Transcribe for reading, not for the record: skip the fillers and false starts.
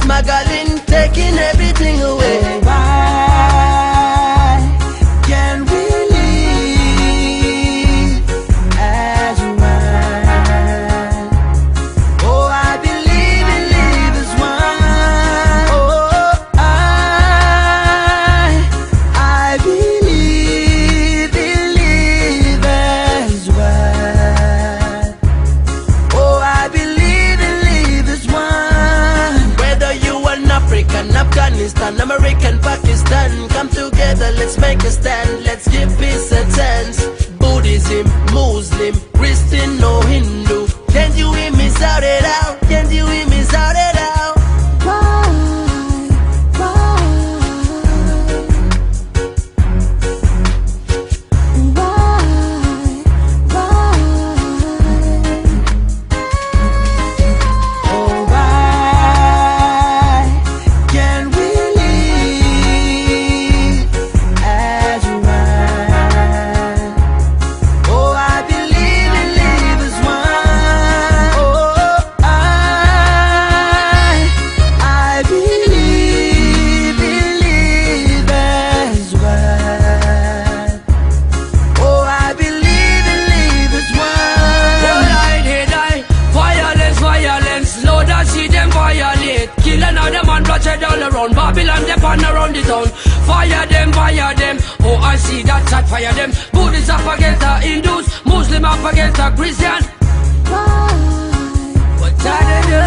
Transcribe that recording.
smuggling, taking everything away. Why can we live as one? Oh, I believe as one. Oh, I believe as one. Oh, I believe as one. Whether you an African, Afghanistan, American, Pakistan, come together, let's make a stand. Let's give peace a chance. Buddhism, Muslim, Christian or Hindu, can you hear me shout it out? Can you hear me shout it out? Why? Oh, why can we live as one? Oh, I believe as one. Oh, I believe as one. Oh, I believe as one. Alright, hey, die. Violence, Lord, I see them violate. Kill another man, bloodshed all around. Babylon, they pan around the town. Fire them. Oh, I see that shot, fire them. Buddhists up against the Hindus, Muslim up against the Christian. Why? What I do,